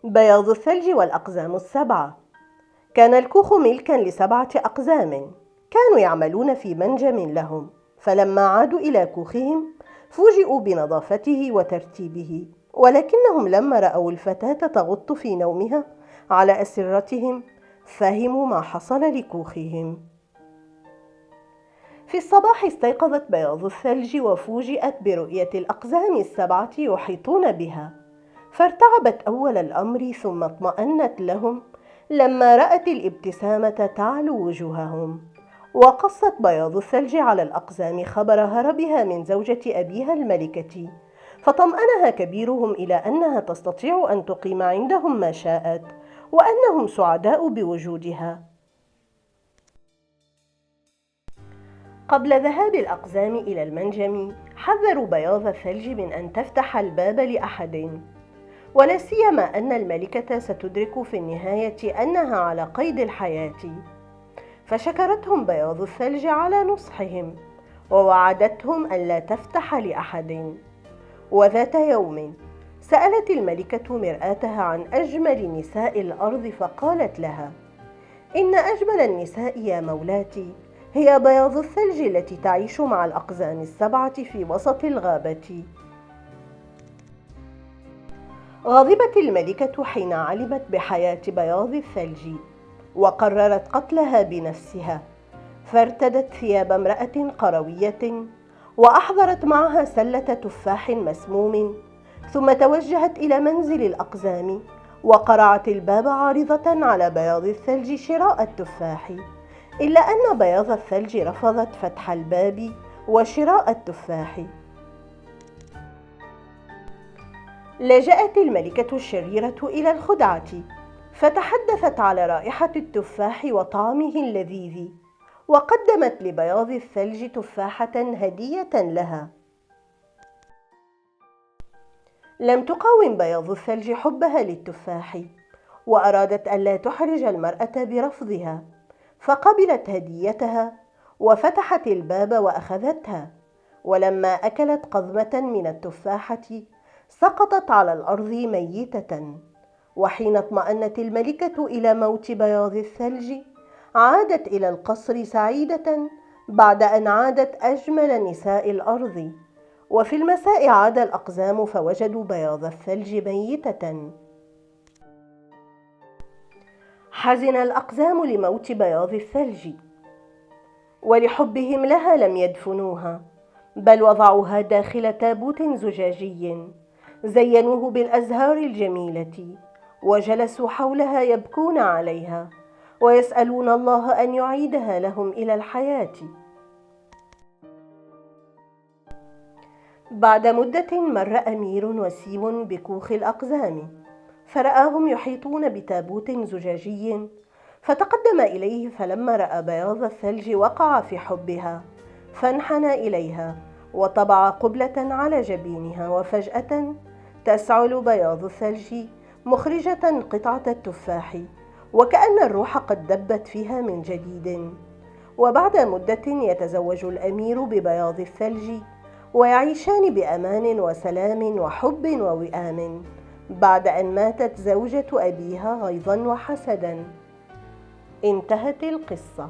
بياض الثلج والأقزام السبعة. كان الكوخ ملكاً ل7 أقزام، كانوا يعملون في منجم لهم، فلما عادوا إلى كوخهم فوجئوا بنظافته وترتيبه، ولكنهم لما رأوا الفتاة تغط في نومها على أسرتهم فهموا ما حصل لكوخهم. في الصباح استيقظت بياض الثلج وفوجئت برؤية الأقزام ال7 يحيطون بها، فارتعبت أول الأمر ثم اطمأنت لهم لما رأت الابتسامة تعلو وجوههم. وقصت بياض الثلج على الأقزام خبر هربها من زوجة أبيها الملكة، فطمأنها كبيرهم إلى أنها تستطيع أن تقيم عندهم ما شاءت، وأنهم سعداء بوجودها. قبل ذهاب الأقزام إلى المنجم حذروا بياض الثلج من أن تفتح الباب لأحد، ولا سيما أن الملكة ستدرك في النهاية أنها على قيد الحياة، فشكرتهم بياض الثلج على نصحهم ووعدتهم ألا تفتح لأحد. وذات يوم سألت الملكة مرآتها عن أجمل نساء الأرض فقالت لها: إن أجمل النساء يا مولاتي هي بياض الثلج التي تعيش مع الأقزام ال7 في وسط الغابة. غضبت الملكة حين علمت بحياة بياض الثلج، وقررت قتلها بنفسها، فارتدت ثياب امرأة قروية وأحضرت معها سلة تفاح مسموم، ثم توجهت إلى منزل الأقزام وقرعت الباب عارضة على بياض الثلج شراء التفاح، إلا أن بياض الثلج رفضت فتح الباب وشراء التفاح. لجأت الملكة الشريرة إلى الخدعة، فتحدثت على رائحة التفاح وطعمه اللذيذ، وقدمت لبياض الثلج تفاحة هدية لها. لم تقاوم بياض الثلج حبها للتفاح، وأرادت ألا تحرج المرأة برفضها، فقبلت هديتها وفتحت الباب وأخذتها، ولما أكلت قضمة من التفاحة سقطت على الأرض ميتة. وحين اطمأنت الملكة إلى موت بياض الثلج عادت إلى القصر سعيدة بعد أن عادت أجمل نساء الأرض. وفي المساء عاد الأقزام فوجدوا بياض الثلج ميتة. حزن الأقزام لموت بياض الثلج، ولحبهم لها لم يدفنوها، بل وضعوها داخل تابوت زجاجي زينوه بالأزهار الجميلة، وجلسوا حولها يبكون عليها ويسألون الله أن يعيدها لهم إلى الحياة. بعد مدة مر أمير وسيم بكوخ الأقزام، فرآهم يحيطون بتابوت زجاجي، فتقدم إليه، فلما رأى بياض الثلج وقع في حبها، فانحنى إليها وطبع قبلة على جبينها، وفجأة تسعل بياض الثلج مخرجة قطعة التفاح، وكأن الروح قد دبت فيها من جديد. وبعد مدة يتزوج الأمير ببياض الثلج، ويعيشان بأمان وسلام وحب ووئام، بعد أن ماتت زوجة أبيها غيظا وحسدا. انتهت القصة.